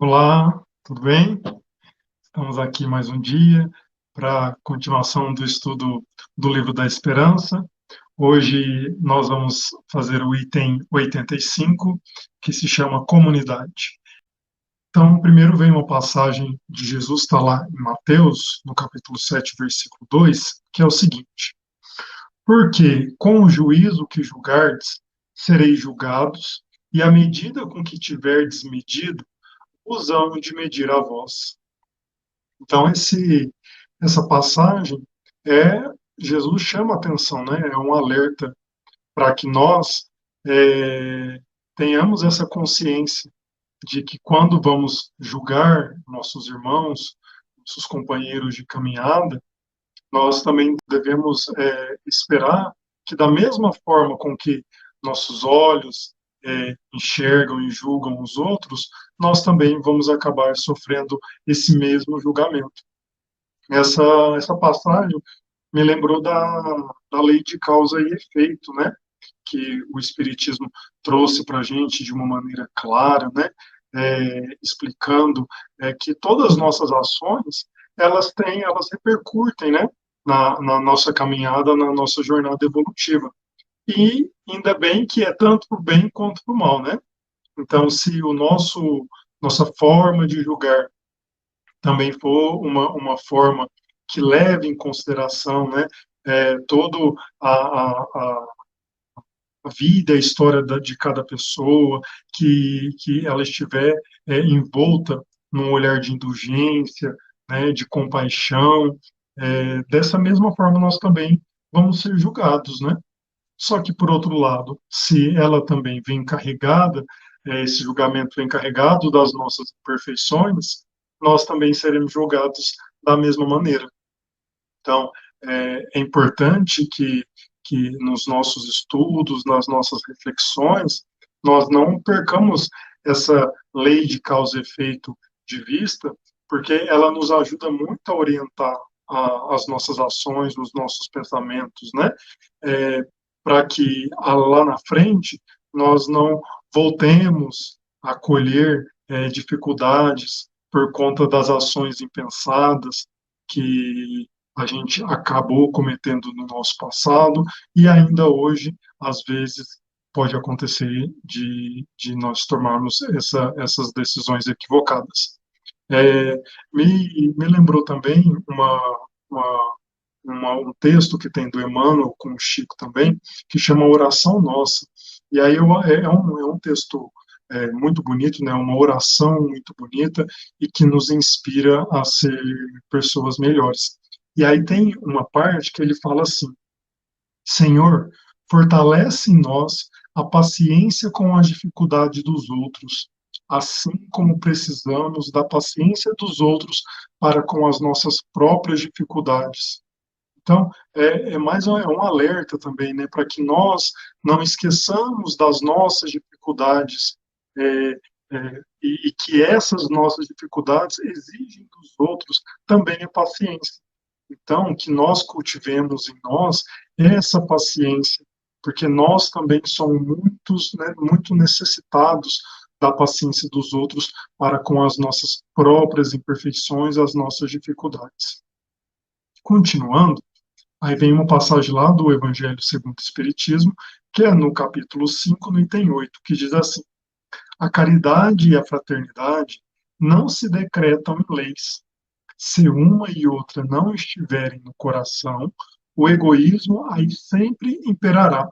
Olá, tudo bem? Estamos aqui mais um dia para a continuação do estudo do Livro da Esperança. Hoje nós vamos fazer o item 85, que se chama Comunidade. Então, primeiro vem uma passagem de Jesus, está lá em Mateus, no capítulo 7, versículo 2, que é o seguinte: Porque com o juízo que julgardes, sereis julgados, e a medida com que tiverdes medido, os hão de medir a vós. Então, essa passagem é Jesus chama a atenção, né? É um alerta para que nós é, tenhamos essa consciência de que quando vamos julgar nossos irmãos, nossos companheiros de caminhada, nós também devemos esperar que da mesma forma com que nossos olhos enxergam e julgam os outros, nós também vamos acabar sofrendo esse mesmo julgamento. Essa, essa passagem me lembrou da lei de causa e efeito, né? Que o Espiritismo trouxe para a gente de uma maneira clara, né? Explicando que todas as nossas ações, elas repercutem, né? Na nossa caminhada, na nossa jornada evolutiva. E ainda bem que é tanto para o bem quanto para o mal, né? Então, se nossa forma de julgar também for uma forma que leve em consideração, né, todo a vida, a história de cada pessoa, que ela estiver envolta num olhar de indulgência, né, de compaixão, dessa mesma forma nós também vamos ser julgados, né? Só que, por outro lado, se ela também vem carregada, esse julgamento vem carregado das nossas imperfeições, nós também seremos julgados da mesma maneira. Então, é importante que nos nossos estudos, nas nossas reflexões, nós não percamos essa lei de causa e efeito de vista, porque ela nos ajuda muito a orientar as nossas ações, os nossos pensamentos, né? Para que lá na frente nós não voltemos a colher dificuldades por conta das ações impensadas que a gente acabou cometendo no nosso passado e ainda hoje, às vezes, pode acontecer de nós tomarmos essas decisões equivocadas. É, me lembrou também uma, um texto que tem do Emmanuel com o Chico também, que chama Oração Nossa. E aí é um texto muito bonito, né? Uma oração muito bonita e que nos inspira a ser pessoas melhores. E aí tem uma parte que ele fala assim: Senhor, fortalece em nós a paciência com as dificuldades dos outros, assim como precisamos da paciência dos outros para com as nossas próprias dificuldades. Então, é um alerta também, né, para que nós não esqueçamos das nossas dificuldades, é, e que essas nossas dificuldades exigem dos outros também a paciência. Então, que nós cultivemos em nós essa paciência, porque nós também somos muitos, né, muito necessitados da paciência dos outros para com as nossas próprias imperfeições, as nossas dificuldades. Continuando, aí vem uma passagem lá do Evangelho segundo o Espiritismo, que é no capítulo 5, no item 8, que diz assim: a caridade e a fraternidade não se decretam em leis. Se uma e outra não estiverem no coração, o egoísmo aí sempre imperará.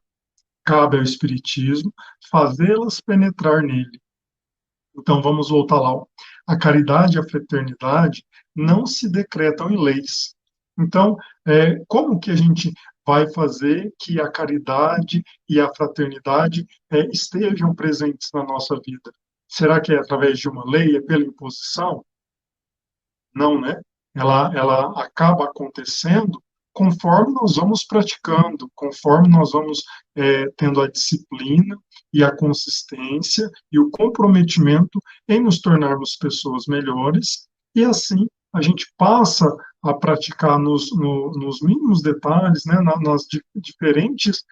Cabe ao Espiritismo fazê-las penetrar nele. Então vamos voltar lá. Ó. A caridade e a fraternidade não se decretam em leis. Então, como que a gente vai fazer que a caridade e a fraternidade estejam presentes na nossa vida? Será que é através de uma lei, é pela imposição? Não, né? Ela acaba acontecendo conforme nós vamos praticando, conforme nós vamos tendo a disciplina e a consistência e o comprometimento em nos tornarmos pessoas melhores, e assim a gente passa a praticar nos mínimos detalhes, né, nas diferentes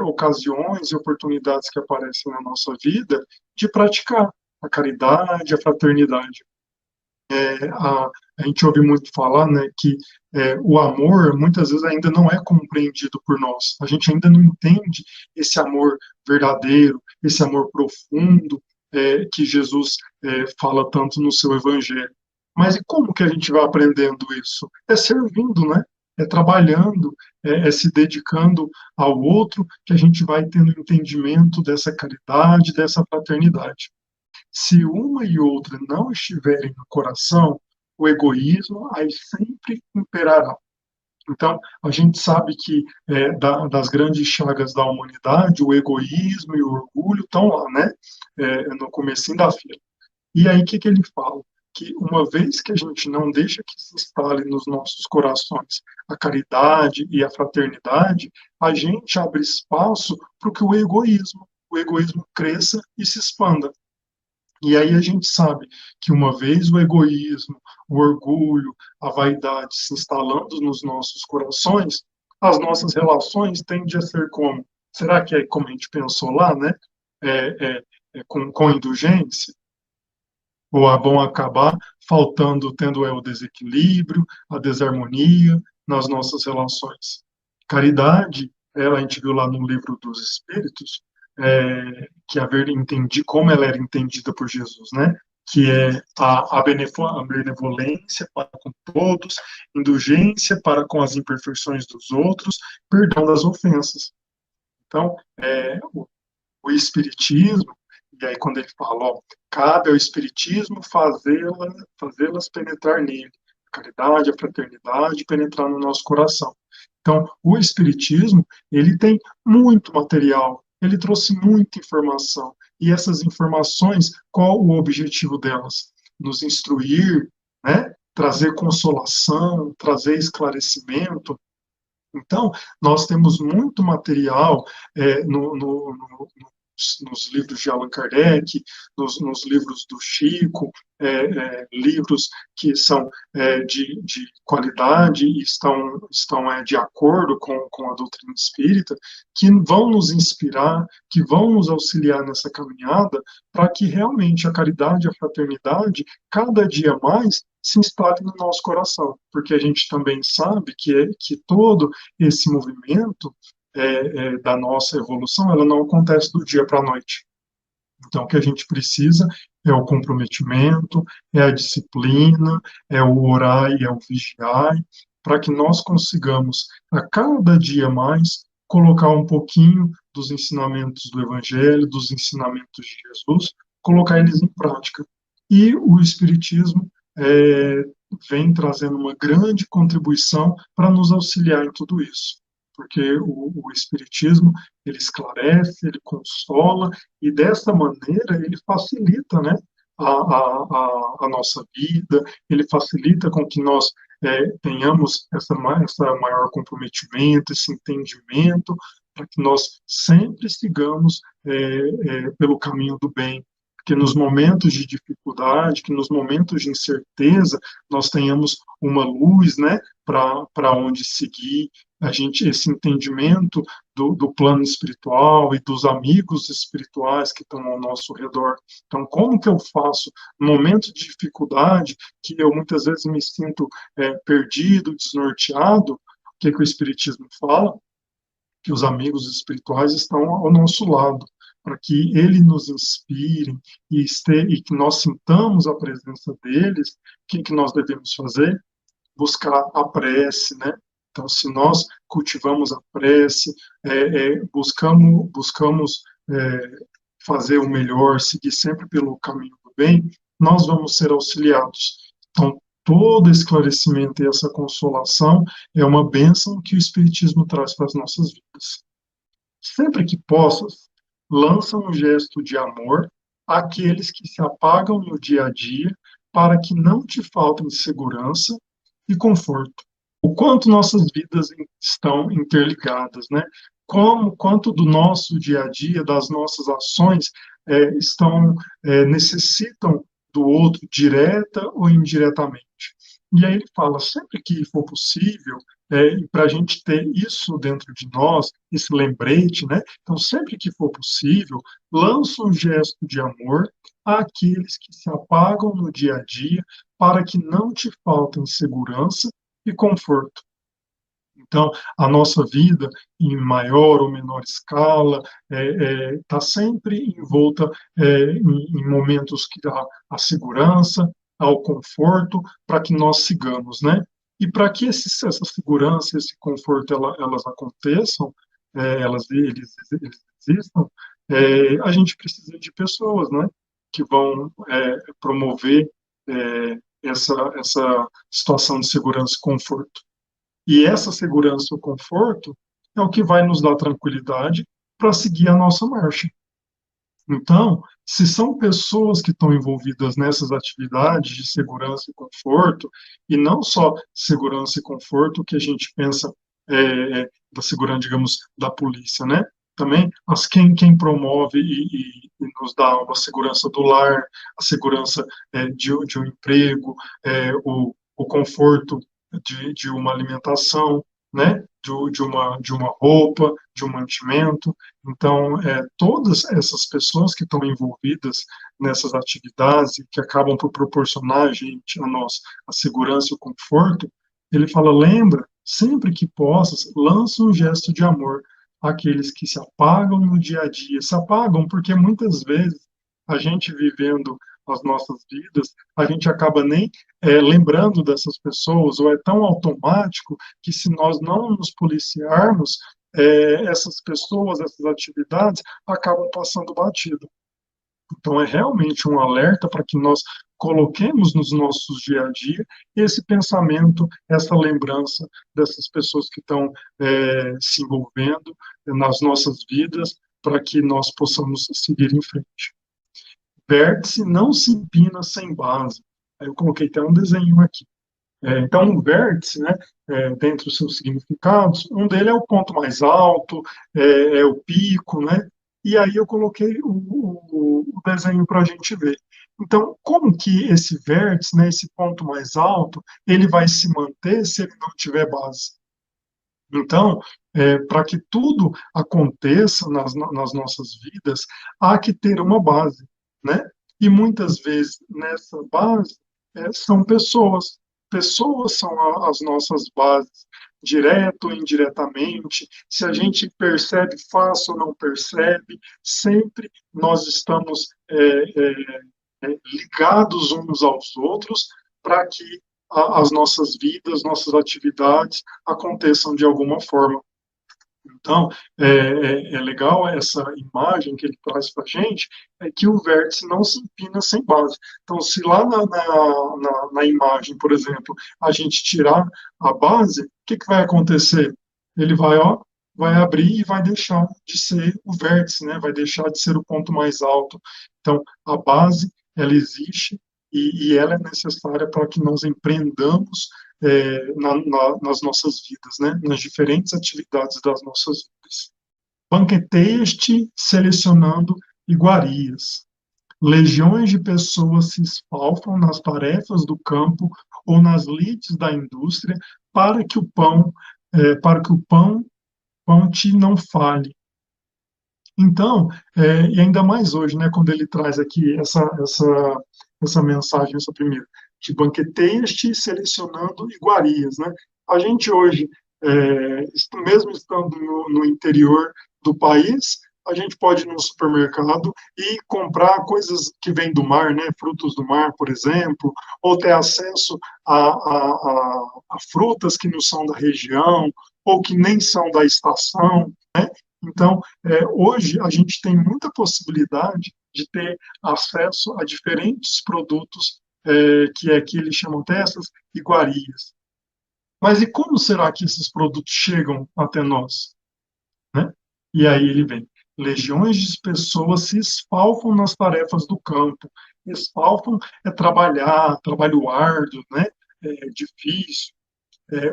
ocasiões e oportunidades que aparecem na nossa vida, de praticar a caridade, a fraternidade. A gente ouve muito falar, né, que o amor muitas vezes ainda não é compreendido por nós. A gente ainda não entende esse amor verdadeiro, esse amor profundo que Jesus fala tanto no seu Evangelho. Mas e como que a gente vai aprendendo isso? É servindo, né? É trabalhando, é se dedicando ao outro que a gente vai tendo entendimento dessa caridade, dessa fraternidade. Se uma e outra não estiverem no coração, o egoísmo aí sempre imperará. Então, a gente sabe que das grandes chagas da humanidade, o egoísmo e o orgulho estão lá, né? No comecinho da fila. E aí, o que ele fala? Que uma vez que a gente não deixa que se instale nos nossos corações a caridade e a fraternidade, a gente abre espaço para que o egoísmo cresça e se expanda. E aí a gente sabe que uma vez o egoísmo, o orgulho, a vaidade se instalando nos nossos corações, as nossas relações tendem a ser como? Será que é como a gente pensou lá, né? Com indulgência? Ou vão acabar faltando, tendo o desequilíbrio, a desarmonia nas nossas relações? Caridade, a gente viu lá no livro dos Espíritos, que entendi como ela era entendida por Jesus, né? Que é a benevolência para com todos, indulgência para com as imperfeições dos outros, perdão das ofensas. Então, o Espiritismo, e aí quando ele fala, ó, cabe ao Espiritismo fazê-las penetrar nele, a caridade, a fraternidade, penetrar no nosso coração. Então, o Espiritismo, ele tem muito material, ele trouxe muita informação, e essas informações, qual o objetivo delas? Nos instruir, né? Trazer consolação, trazer esclarecimento. Então, nós temos muito material nos livros de Allan Kardec, nos livros do Chico, livros que são de qualidade e estão de acordo com a doutrina espírita, que vão nos inspirar, que vão nos auxiliar nessa caminhada, para que realmente a caridade e a fraternidade, cada dia mais, se instale no nosso coração, porque a gente também sabe que todo esse movimento da nossa evolução, ela não acontece do dia para a noite. Então, o que a gente precisa é o comprometimento, é a disciplina, é o orar e é o vigiar, para que nós consigamos, a cada dia mais, colocar um pouquinho dos ensinamentos do Evangelho, dos ensinamentos de Jesus, colocar eles em prática. E o Espiritismo vem trazendo uma grande contribuição para nos auxiliar em tudo isso, porque o Espiritismo, ele esclarece, ele consola, e dessa maneira ele facilita, né, a nossa vida, ele facilita com que nós tenhamos essa maior comprometimento, esse entendimento, para que nós sempre sigamos pelo caminho do bem, que nos momentos de dificuldade, que nos momentos de incerteza, nós tenhamos uma luz, né, para onde seguir, esse entendimento do plano espiritual e dos amigos espirituais que estão ao nosso redor. Então, como que eu faço no momento de dificuldade, que eu muitas vezes me sinto perdido, desnorteado, o que o Espiritismo fala? Que os amigos espirituais estão ao nosso lado, para que ele nos inspire e que nós sintamos a presença deles. O que nós devemos fazer? Buscar a prece, né? Então, se nós cultivamos a prece, buscamos fazer o melhor, seguir sempre pelo caminho do bem, nós vamos ser auxiliados. Então, todo esclarecimento e essa consolação é uma bênção que o Espiritismo traz para as nossas vidas. Sempre que possas, lança um gesto de amor àqueles que se apagam no dia a dia, para que não te faltem segurança e conforto. O quanto nossas vidas estão interligadas, né? Quanto do nosso dia a dia, das nossas ações, necessitam do outro, direta ou indiretamente. E aí ele fala, sempre que for possível, e para a gente ter isso dentro de nós, esse lembrete, né? Então, sempre que for possível, lança um gesto de amor àqueles que se apagam no dia a dia, para que não te faltem segurança e conforto. Então, a nossa vida, em maior ou menor escala, está sempre envolta em momentos que há a segurança, ao conforto, para que nós sigamos, né? E para que essa segurança, esse conforto, elas aconteçam, eles existam, a gente precisa de pessoas, né? Que vão promover essa situação de segurança e conforto. E essa segurança, o conforto, é o que vai nos dar tranquilidade para seguir a nossa marcha. Então, se são pessoas que estão envolvidas nessas atividades de segurança e conforto, e não só segurança e conforto que a gente pensa da segurança, digamos, da polícia, né? Também quem promove e nos dá uma segurança do lar, a segurança de um emprego, o conforto de uma alimentação, né? De uma roupa, de um mantimento. Então, todas essas pessoas que estão envolvidas nessas atividades e que acabam por proporcionar a nós a segurança e o conforto, ele fala, lembra, sempre que possas, lança um gesto de amor àqueles que se apagam no dia a dia. Se apagam porque muitas vezes a gente vivendo as nossas vidas, a gente acaba nem lembrando dessas pessoas, ou é tão automático que se nós não nos policiarmos, essas pessoas, essas atividades acabam passando batido. Então, é realmente um alerta para que nós coloquemos nos nossos dia a dia esse pensamento, essa lembrança dessas pessoas que estão se envolvendo nas nossas vidas, para que nós possamos seguir em frente. Vértice não se empina sem base. Aí eu coloquei até um desenho aqui. Então, um vértice, né, dentre os seus significados, um dele é o ponto mais alto, é o pico, né? E aí eu coloquei o desenho para a gente ver. Então, como que esse vértice, né, esse ponto mais alto, ele vai se manter se ele não tiver base? Então, para que tudo aconteça nas nossas vidas, há que ter uma base, né? E muitas vezes nessa base são pessoas. Pessoas são as nossas bases, direto ou indiretamente. Se a gente percebe fácil ou não percebe, sempre nós estamos ligados uns aos outros para que as nossas vidas, nossas atividades aconteçam de alguma forma. Então, é legal essa imagem que ele traz para a gente, é que o vértice não se empina sem base. Então, se lá na imagem, por exemplo, a gente tirar a base, o que vai acontecer? Ele vai abrir e vai deixar de ser o vértice, né? Vai deixar de ser o ponto mais alto. Então, a base, ela existe e ela é necessária para que nós empreendamos nas nossas vidas, né? Nas diferentes atividades das nossas vidas. Banqueteias-te selecionando iguarias. Legiões de pessoas se esfalfam nas tarefas do campo ou nas lides da indústria para que o pão te não falhe. Então, e ainda mais hoje, né, quando ele traz aqui essa mensagem, essa primeira, de banqueteias-te selecionando iguarias, né? A gente hoje, mesmo estando no interior do país, a gente pode ir no supermercado e comprar coisas que vêm do mar, né? Frutos do mar, por exemplo, ou ter acesso a frutas que não são da região, ou que nem são da estação, né? Então, hoje a gente tem muita possibilidade de ter acesso a diferentes produtos que aqui eles chamam até essas iguarias. Mas e como será que esses produtos chegam até nós? Né? E aí ele vem. Legiões de pessoas se esfalfam nas tarefas do campo. Esfalfam é trabalhar, trabalho árduo, né? Difícil,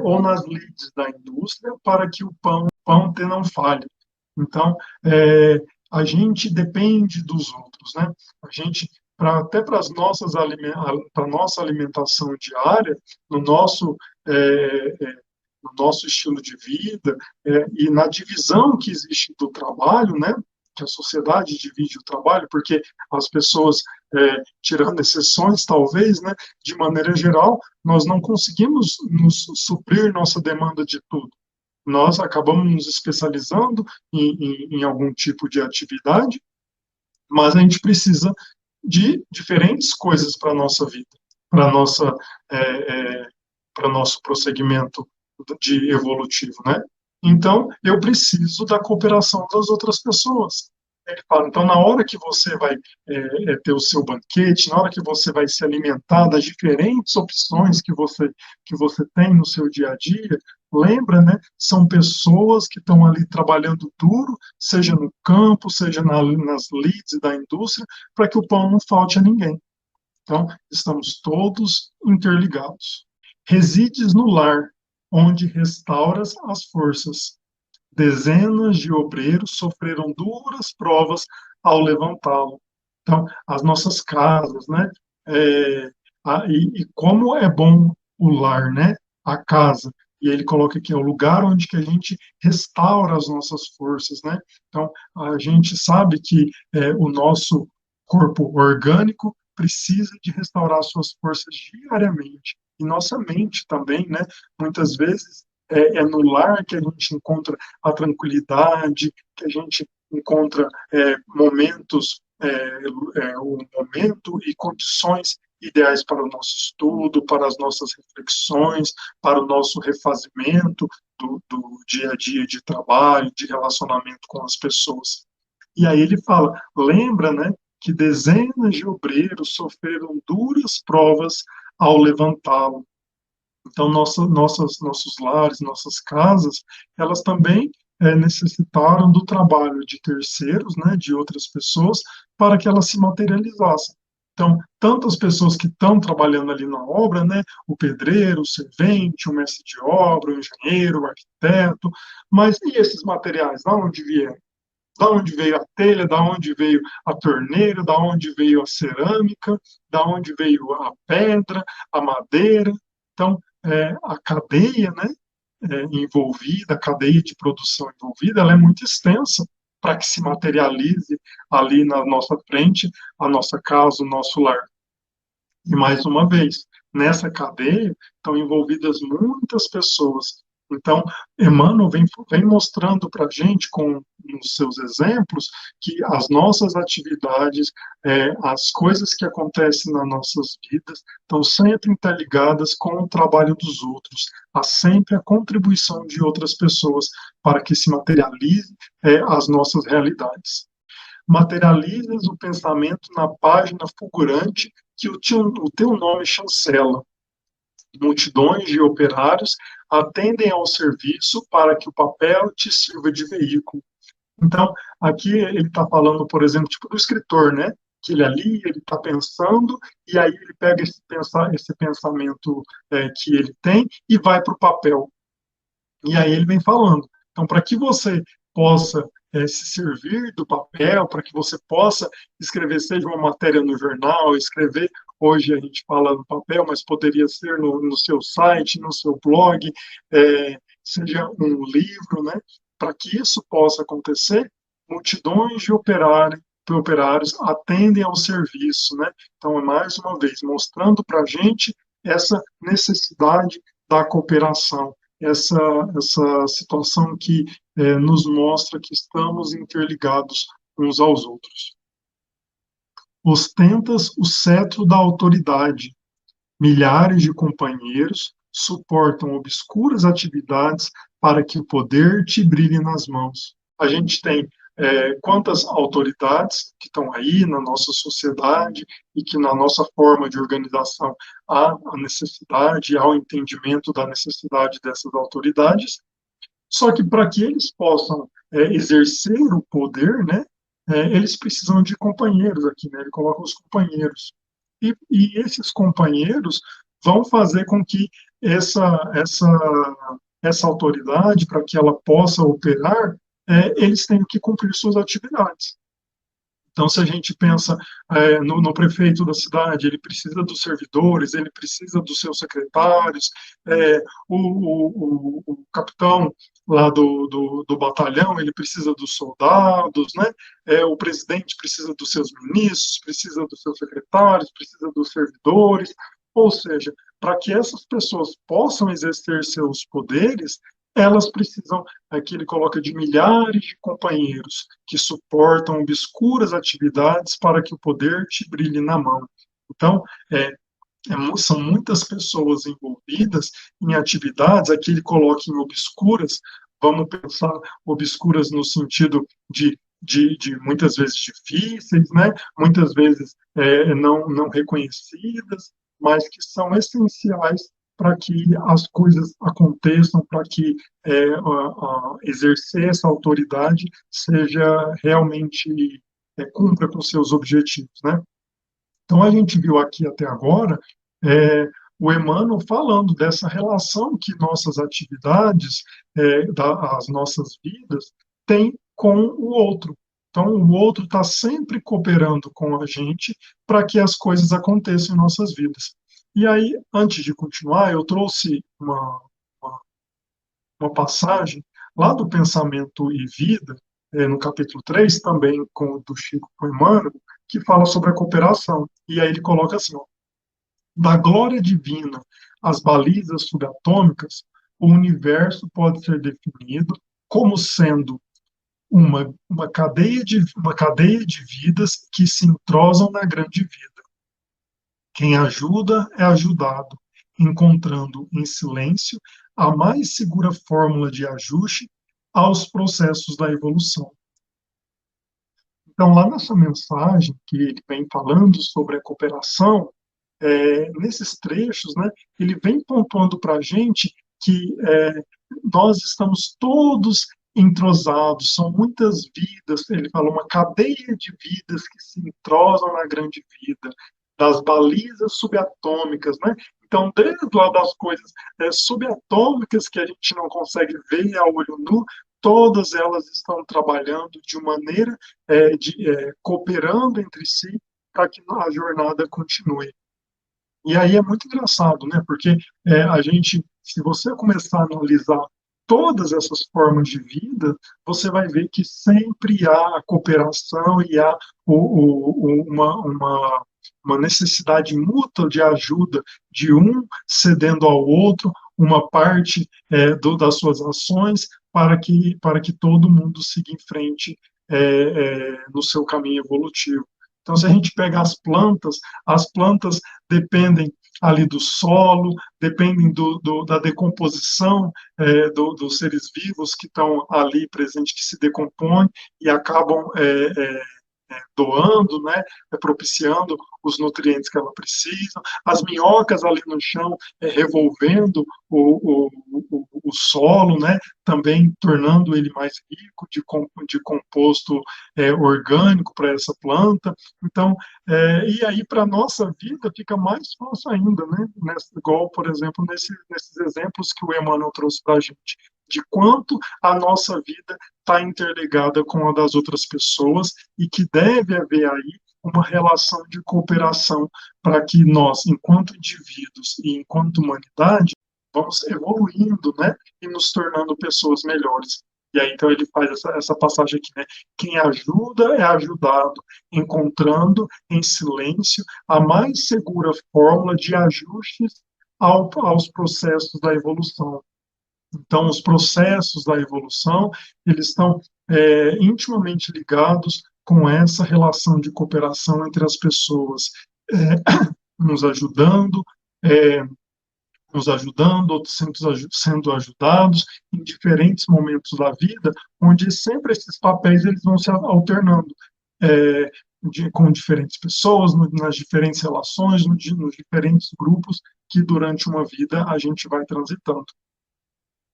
ou nas lides da indústria para que o pão não falhe. Então, a gente depende dos outros, né? A gente até para para nossa alimentação diária, no nosso, é, é, no nosso estilo de vida, e na divisão que existe do trabalho, né? Que a sociedade divide o trabalho, porque as pessoas, tirando exceções, talvez, né? De maneira geral, nós não conseguimos nos suprir nossa demanda de tudo. Nós acabamos nos especializando em algum tipo de atividade, mas a gente precisa de diferentes coisas para a nossa vida, para nossa é, é, para nosso prosseguimento de evolutivo, né? Então, eu preciso da cooperação das outras pessoas. Ele fala, então, na hora que você vai ter o seu banquete, na hora que você vai se alimentar das diferentes opções que você tem no seu dia a dia, lembra, né? São pessoas que estão ali trabalhando duro, seja no campo, seja nas lides da indústria, para que o pão não falte a ninguém. Então, estamos todos interligados. Resides no lar, onde restauras as forças. Dezenas de obreiros sofreram duras provas ao levantá-lo. Então, as nossas casas, né? É, e como é bom o lar, né? A casa. E ele coloca aqui, é o lugar onde que a gente restaura as nossas forças, né? Então, a gente sabe que o nosso corpo orgânico precisa de restaurar suas forças diariamente. E nossa mente também, né? Muitas vezes é no lar que a gente encontra a tranquilidade, que a gente encontra momentos, o momento e condições ideais para o nosso estudo, para as nossas reflexões, para o nosso refazimento do dia a dia de trabalho, de relacionamento com as pessoas. E aí ele fala, lembra, né, que dezenas de obreiros sofreram duras provas ao levantá-lo. Então, nossos lares, nossas casas, elas também necessitaram do trabalho de terceiros, né, de outras pessoas, para que elas se materializassem. Então, tantas pessoas que estão trabalhando ali na obra, né, o pedreiro, o servente, o mestre de obra, o engenheiro, o arquiteto, mas e esses materiais, de onde vieram? Da onde veio a telha, da onde veio a torneira, da onde veio a cerâmica, da onde veio a pedra, a madeira. Então, a cadeia, né, envolvida, a cadeia de produção envolvida, ela é muito extensa para que se materialize ali na nossa frente a nossa casa, o nosso lar. E mais uma vez, nessa cadeia estão envolvidas muitas pessoas. Então, Emmanuel vem mostrando para a gente, com os seus exemplos, que as nossas atividades, as coisas que acontecem nas nossas vidas, estão sempre interligadas com o trabalho dos outros. Há sempre a contribuição de outras pessoas para que se materialize as nossas realidades. Materializas o pensamento na página fulgurante que o teu nome chancela. Multidões de operários atendem ao serviço para que o papel te sirva de veículo. Então, aqui ele está falando, por exemplo, tipo do escritor, né? Que ele está pensando, e aí ele pega esse pensamento que ele tem e vai para o papel. E aí ele vem falando. Então, para que você possa se servir do papel, para que você possa escrever, seja uma matéria no jornal, escrever, hoje a gente fala no papel, mas poderia ser no seu site, no seu blog, seja um livro, né? Para que isso possa acontecer, multidões de operários atendem ao serviço, né? Então, é mais uma vez, mostrando para a gente essa necessidade da cooperação, essa, essa situação que nos mostra que estamos interligados uns aos outros. Ostentas o cetro da autoridade. Milhares de companheiros suportam obscuras atividades para que o poder te brilhe nas mãos. A gente tem quantas autoridades que estão aí na nossa sociedade e que na nossa forma de organização há a necessidade, há o entendimento da necessidade dessas autoridades, só que para que eles possam exercer o poder, né, eles precisam de companheiros aqui, né, ele coloca os companheiros. E esses companheiros vão fazer com que essa autoridade, para que ela possa operar, eles tenham que cumprir suas atividades. Então, se a gente pensa no prefeito da cidade, ele precisa dos servidores, ele precisa dos seus secretários, é, o capitão lá do batalhão, ele precisa dos soldados, né? O presidente precisa dos seus ministros, precisa dos seus secretários, precisa dos servidores, ou seja, para que essas pessoas possam exercer seus poderes, elas precisam, aqui ele coloca, de milhares de companheiros que suportam obscuras atividades para que o poder te brilhe na mão. Então, são muitas pessoas envolvidas em atividades, aqui ele coloca em obscuras, vamos pensar obscuras no sentido de muitas vezes difíceis, né? Muitas vezes não reconhecidas, mas que são essenciais para que as coisas aconteçam, para que exercer essa autoridade seja realmente cumpra com seus objetivos, né? Então, a gente viu aqui até agora o Emmanuel falando dessa relação que nossas atividades, as nossas vidas, têm com o outro. Então, o outro está sempre cooperando com a gente para que as coisas aconteçam em nossas vidas. E aí, antes de continuar, eu trouxe uma, uma passagem lá do Pensamento e Vida, no capítulo 3 também do Chico com Emmanuel, que fala sobre a cooperação. E aí ele coloca assim, ó, da glória divina às balizas subatômicas, o universo pode ser definido como sendo uma cadeia de vidas que se entrosam na grande vida. Quem ajuda é ajudado, encontrando em silêncio a mais segura fórmula de ajuste aos processos da evolução. Então, lá nessa mensagem que ele vem falando sobre a cooperação, nesses trechos, né, ele vem pontuando para a gente que nós estamos todos entrosados, são muitas vidas, ele fala uma cadeia de vidas que se entrosam na grande vida, das balizas subatômicas, né? Então, desde lá das coisas subatômicas que a gente não consegue ver a olho nu, todas elas estão trabalhando de maneira, cooperando entre si para que a jornada continue. E aí é muito engraçado, né? Porque a gente, se você começar a analisar todas essas formas de vida, você vai ver que sempre há a cooperação e há uma necessidade mútua de ajuda de um cedendo ao outro uma parte das suas ações para que todo mundo siga em frente no seu caminho evolutivo. Então, se a gente pega as plantas dependem ali do solo, dependem da decomposição dos seres vivos que estão ali presentes, que se decompõem e acabam doando, né, propiciando os nutrientes que ela precisa, as minhocas ali no chão revolvendo o solo, né, também tornando ele mais rico de composto orgânico para essa planta. Então, e aí para a nossa vida fica mais fácil ainda, né, igual, por exemplo, nesses exemplos que o Emmanuel trouxe para a gente, de quanto a nossa vida está interligada com a das outras pessoas e que deve haver aí uma relação de cooperação para que nós, enquanto indivíduos e enquanto humanidade, vamos evoluindo, né, e nos tornando pessoas melhores. E aí, então, ele faz essa passagem aqui, né? Quem ajuda é ajudado, encontrando em silêncio a mais segura fórmula de ajustes aos processos da evolução. Então, os processos da evolução, eles estão intimamente ligados com essa relação de cooperação entre as pessoas, é, nos ajudando, é, outros sendo ajudados em diferentes momentos da vida, onde sempre esses papéis eles vão se alternando. Com diferentes pessoas, nas diferentes relações, nos diferentes grupos que durante uma vida a gente vai transitando.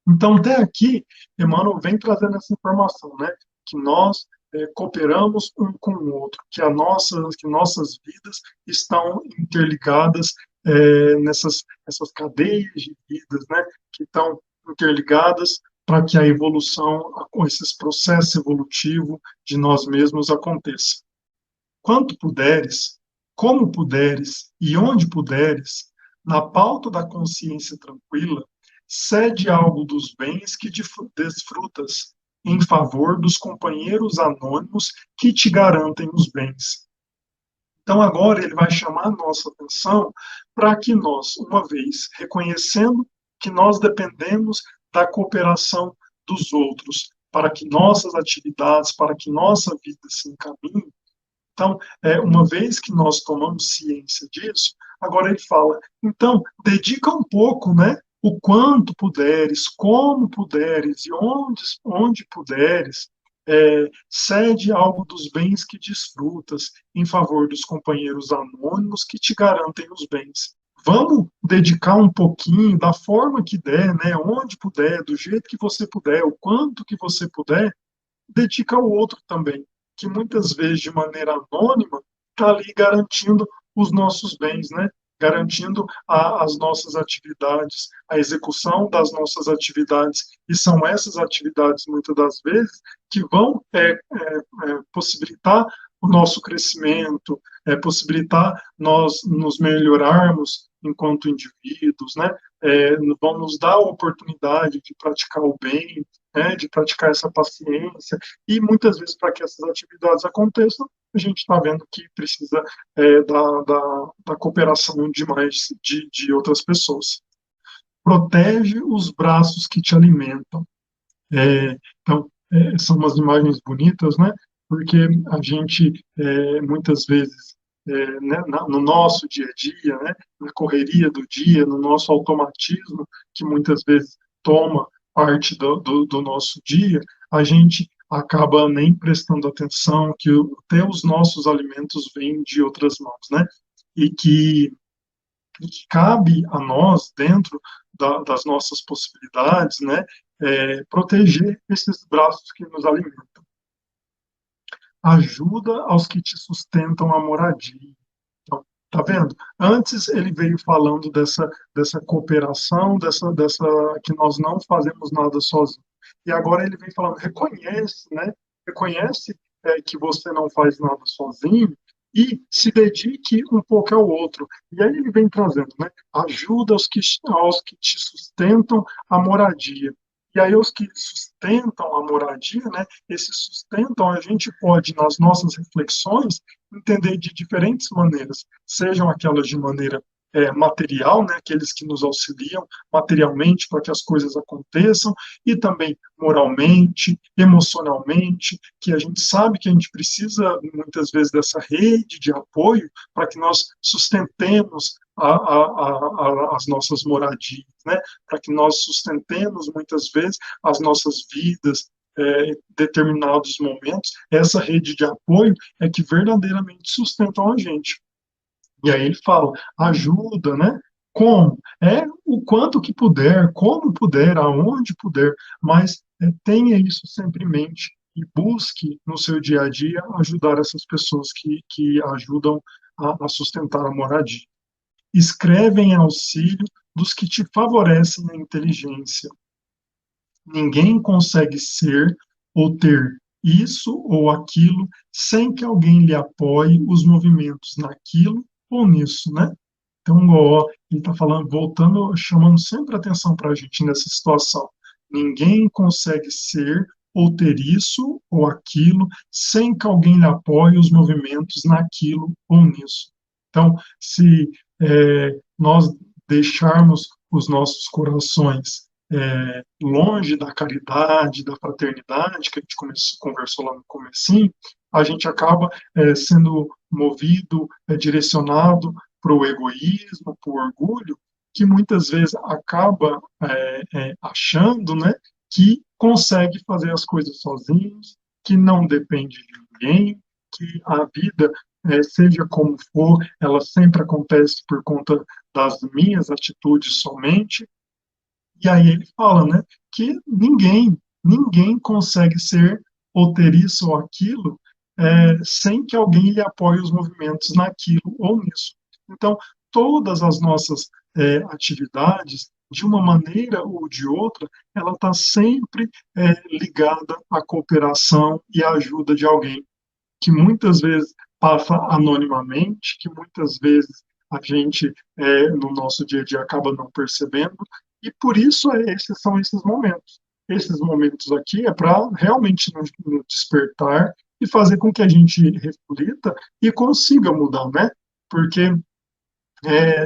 Então, até aqui, Emmanuel vem trazendo essa informação, né? Que nós cooperamos um com o outro, que nossas vidas estão interligadas nessas cadeias de vidas, né? Que estão interligadas para que a evolução, com esses processos evolutivos de nós mesmos aconteça. quanto puderes, como puderes e onde puderes, na pauta da consciência tranquila, cede algo dos bens que desfrutas em favor dos companheiros anônimos que te garantem os bens. Então, agora ele vai chamar a nossa atenção para que nós, uma vez reconhecendo que nós dependemos da cooperação dos outros, para que nossas atividades, para que nossa vida se encaminhe. Então, uma vez que nós tomamos ciência disso, agora ele fala, então, dedica um pouco, né? O quanto puderes, como puderes e onde puderes, cede algo dos bens que desfrutas em favor dos companheiros anônimos que te garantem os bens. Vamos dedicar um pouquinho, da forma que der, né, onde puder, do jeito que você puder, o quanto que você puder, dedica ao outro também, que muitas vezes, de maneira anônima, está ali garantindo os nossos bens, né? Garantindo as nossas atividades, a execução das nossas atividades. E são essas atividades, muitas das vezes, que vão possibilitar o nosso crescimento, possibilitar nós nos melhorarmos enquanto indivíduos, né? Vão nos dar a oportunidade de praticar o bem, né? De praticar essa paciência, e muitas vezes, para que essas atividades aconteçam, a gente está vendo que precisa da cooperação de outras pessoas. Protege os braços que te alimentam. Então, são umas imagens bonitas, né? Porque a gente, muitas vezes, né, no nosso dia a dia, né, na correria do dia, no nosso automatismo, que muitas vezes toma parte do nosso dia, a gente acaba nem prestando atenção que até os nossos alimentos vêm de outras mãos, né? E que cabe a nós, dentro das nossas possibilidades, né, proteger esses braços que nos alimentam. Ajuda aos que te sustentam a moradia. Então, tá vendo? Antes ele veio falando dessa cooperação, dessa que nós não fazemos nada sozinhos. E agora ele vem falando, reconhece, né? Reconhece que você não faz nada sozinho e se dedique um pouco ao outro. E aí ele vem trazendo, né? Ajuda aos que te sustentam a moradia. E aí os que sustentam a moradia, né? Esse sustentam a gente pode, nas nossas reflexões, entender de diferentes maneiras, sejam aquelas de maneira material, né, aqueles que nos auxiliam materialmente para que as coisas aconteçam, e também moralmente, emocionalmente, que a gente sabe que a gente precisa muitas vezes dessa rede de apoio para que nós sustentemos as nossas moradias, né, para que nós sustentemos muitas vezes as nossas vidas, determinados momentos, essa rede de apoio é que verdadeiramente sustentam a gente. E aí ele fala, ajuda, né? Como? O quanto que puder, como puder, aonde puder, mas tenha isso sempre em mente e busque no seu dia a dia ajudar essas pessoas que ajudam a sustentar a moradia. Escreve em auxílio dos que te favorecem a inteligência. Ninguém consegue ser ou ter isso ou aquilo sem que alguém lhe apoie os movimentos naquilo ou nisso, né? Então, ele está falando, voltando, chamando sempre atenção para a gente nessa situação. Ninguém consegue ser ou ter isso ou aquilo sem que alguém lhe apoie os movimentos naquilo ou nisso. Então, se nós deixarmos os nossos corações longe da caridade, da fraternidade, que a gente conversou lá no comecinho, a gente acaba sendo movido, direcionado para o egoísmo, para o orgulho, que muitas vezes acaba achando, né, que consegue fazer as coisas sozinhos, que não depende de ninguém, que a vida, seja como for, ela sempre acontece por conta das minhas atitudes somente. E aí ele fala, né, que ninguém consegue ser ou ter isso ou aquilo sem que alguém lhe apoie os movimentos naquilo ou nisso. Então, todas as nossas atividades, de uma maneira ou de outra, ela está sempre ligada à cooperação e à ajuda de alguém, que muitas vezes passa anonimamente, que muitas vezes a gente, no nosso dia a dia, acaba não percebendo, e por isso esses são esses momentos. Esses momentos aqui é para realmente nos despertar e fazer com que a gente reflita e consiga mudar, né? Porque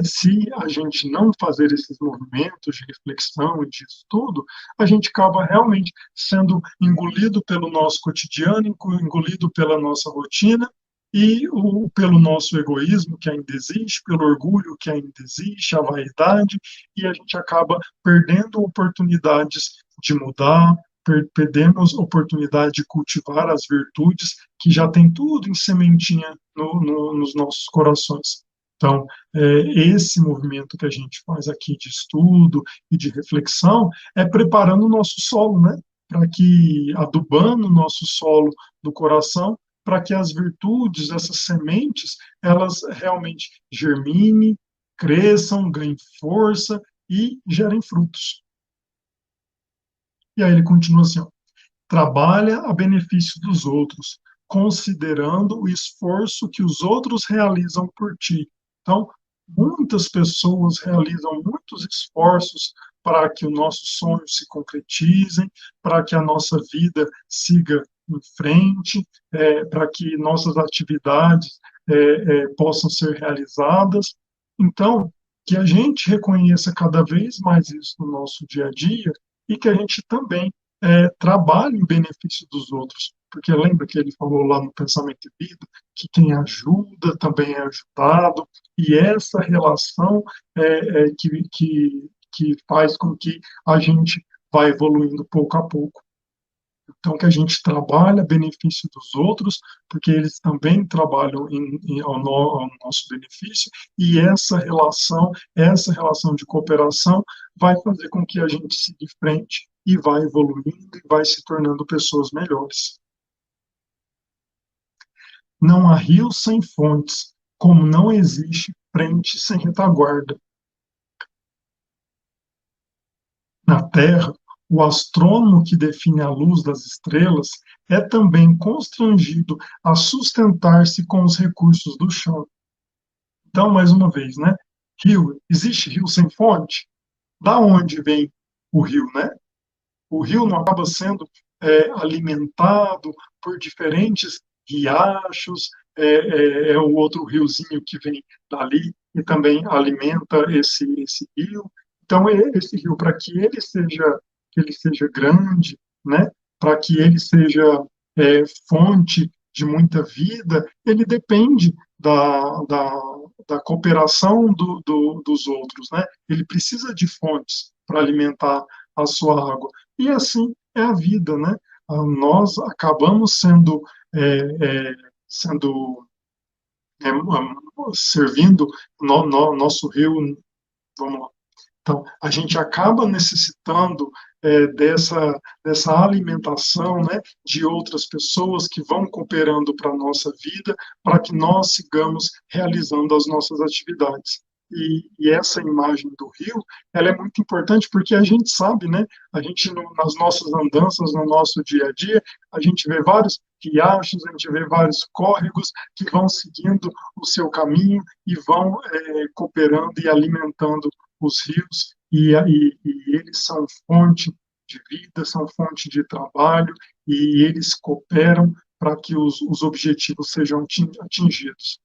se a gente não fazer esses movimentos de reflexão e de estudo, a gente acaba realmente sendo engolido pelo nosso cotidiano, engolido pela nossa rotina e pelo nosso egoísmo que ainda existe, pelo orgulho que ainda existe, a vaidade, e a gente acaba perdendo oportunidades de mudar, perdemos oportunidade de cultivar as virtudes que já tem tudo em sementinha nos nossos corações. Então, esse movimento que a gente faz aqui de estudo e de reflexão é preparando o nosso solo, né? Para que, adubando o nosso solo do coração, para que as virtudes, essas sementes, elas realmente germinem, cresçam, ganhem força e gerem frutos. E aí ele continua assim, ó, trabalha a benefício dos outros, considerando o esforço que os outros realizam por ti. Então, muitas pessoas realizam muitos esforços para que os nossos sonhos se concretizem, para que a nossa vida siga em frente, para que nossas atividades possam ser realizadas. Então, que a gente reconheça cada vez mais isso no nosso dia a dia e que a gente também trabalhe em benefício dos outros. Porque lembra que ele falou lá no Pensamento e Vida que quem ajuda também é ajudado, e essa relação que faz com que a gente vá evoluindo pouco a pouco. Então, que a gente trabalha a benefício dos outros, porque eles também trabalham ao nosso benefício, e essa relação de cooperação vai fazer com que a gente siga em frente e vai evoluindo e vai se tornando pessoas melhores. Não há rio sem fontes, como não existe frente sem retaguarda. Na Terra, o astrônomo que define a luz das estrelas é também constrangido a sustentar-se com os recursos do chão. Então, mais uma vez, né? Rio, existe rio sem fonte? Da onde vem o rio, né? O rio não acaba sendo alimentado por diferentes riachos, é o outro riozinho que vem dali e também alimenta esse rio. Então, esse rio, para que ele seja grande, né, para que ele seja fonte de muita vida, ele depende da cooperação dos outros, né? Ele precisa de fontes para alimentar a sua água. E assim é a vida, né? Nós acabamos sendo servindo nosso rio, vamos lá. Então, a gente acaba necessitando dessa alimentação, né, de outras pessoas que vão cooperando para a nossa vida, para que nós sigamos realizando as nossas atividades. E essa imagem do rio, ela é muito importante porque a gente sabe, né, a gente nas nossas andanças, no nosso dia a dia, a gente vê vários riachos, a gente vê vários córregos que vão seguindo o seu caminho e vão cooperando e alimentando os rios, e eles são fonte de vida, são fonte de trabalho, e eles cooperam para que os objetivos sejam atingidos.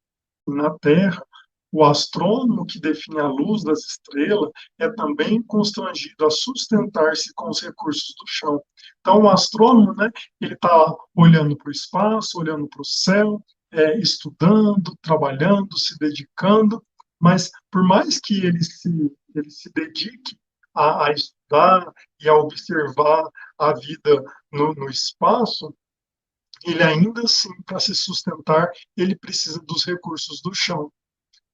Na Terra, o astrônomo que define a luz das estrelas é também constrangido a sustentar-se com os recursos do chão. Então, o astrônomo, né, ele está olhando para o espaço, olhando para o céu, estudando, trabalhando, se dedicando, mas por mais que ele se dedique a estudar e a observar a vida no espaço, ele ainda assim, para se sustentar, ele precisa dos recursos do chão.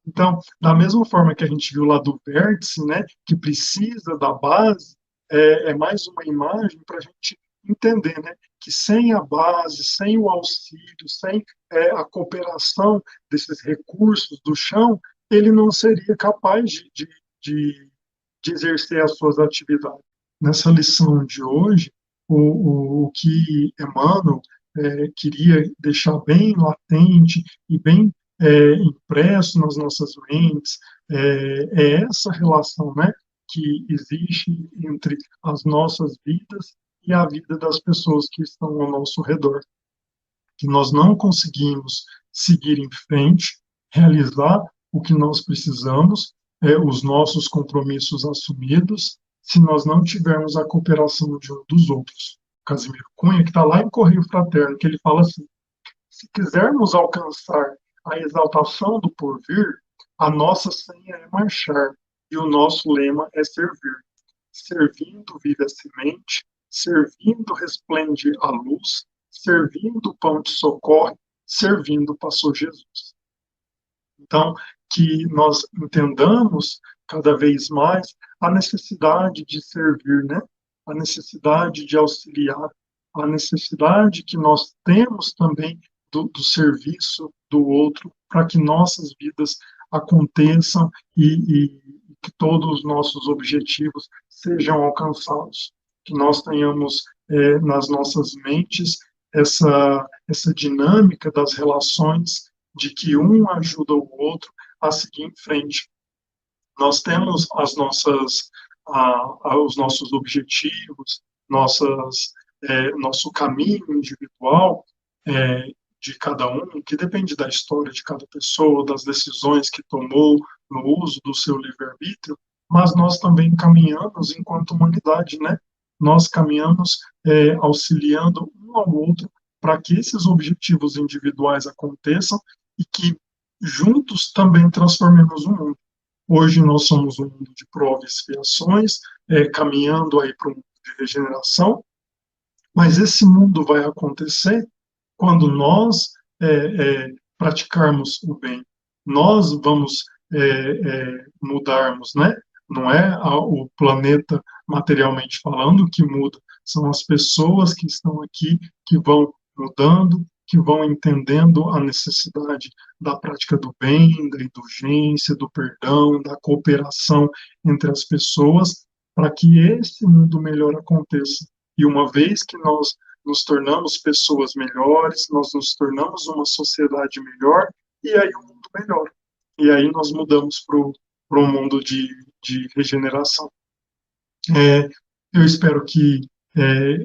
Então, da mesma forma que a gente viu lá do vértice, né, que precisa da base, é mais uma imagem para a gente entender, né, que sem a base, sem o auxílio, sem a cooperação desses recursos do chão, ele não seria capaz de, de exercer as suas atividades. Nessa lição de hoje, o que Emmanuel queria deixar bem latente e bem impresso nas nossas mentes, é essa relação, né, que existe entre as nossas vidas e a vida das pessoas que estão ao nosso redor, que nós não conseguimos seguir em frente, realizar o que nós precisamos, os nossos compromissos assumidos, se nós não tivermos a cooperação de um dos outros. Casimiro Cunha, que está lá em Correio Fraterno, que ele fala assim: se quisermos alcançar a exaltação do porvir, a nossa senha é marchar e o nosso lema é servir. Servindo vive a semente, servindo resplende a luz, servindo o pão te socorre, servindo passou Jesus. Então, que nós entendamos cada vez mais a necessidade de servir, né? A necessidade de auxiliar, a necessidade que nós temos também do serviço do outro, para que nossas vidas aconteçam e que todos os nossos objetivos sejam alcançados. Que nós tenhamos nas nossas mentes essa dinâmica das relações, de que um ajuda o outro a seguir em frente. Nós temos os nossos objetivos, nosso caminho individual, de cada um, que depende da história de cada pessoa, das decisões que tomou no uso do seu livre-arbítrio, mas nós também caminhamos enquanto humanidade, né? Nós caminhamos auxiliando um ao outro para que esses objetivos individuais aconteçam e que juntos também transformemos o mundo. Hoje nós somos um mundo de provas e expiações, caminhando aí para um mundo de regeneração, mas esse mundo vai acontecer quando nós praticarmos o bem. Nós vamos mudarmos, né? Não é o planeta, materialmente falando, que muda, são as pessoas que estão aqui que vão mudando, que vão entendendo a necessidade da prática do bem, da indulgência, do perdão, da cooperação entre as pessoas, para que esse mundo melhor aconteça. E uma vez que nós nos tornamos pessoas melhores, nós nos tornamos uma sociedade melhor, e aí o mundo melhora. E aí nós mudamos para um mundo de regeneração. Eu espero que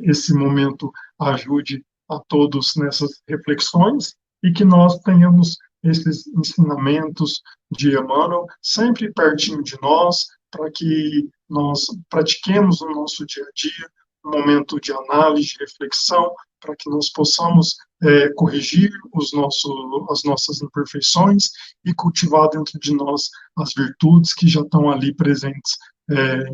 esse momento ajude a todos nessas reflexões e que nós tenhamos esses ensinamentos de Emmanuel sempre pertinho de nós, para que nós pratiquemos no nosso dia a dia um momento de análise, de reflexão, para que nós possamos corrigir as nossas imperfeições e cultivar dentro de nós as virtudes que já estão ali presentes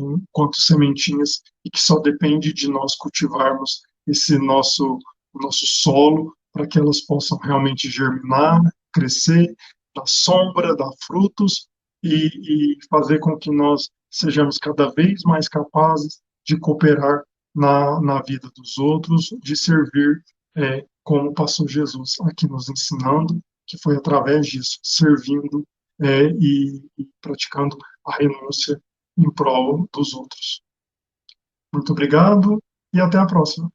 enquanto sementinhas e que só depende de nós cultivarmos esse o nosso solo para que elas possam realmente germinar, crescer, dar sombra, dar frutos e fazer com que nós sejamos cada vez mais capazes de cooperar na vida dos outros, de servir como passou Jesus aqui nos ensinando, que foi através disso, servindo e praticando a renúncia em prol dos outros. Muito obrigado e até a próxima.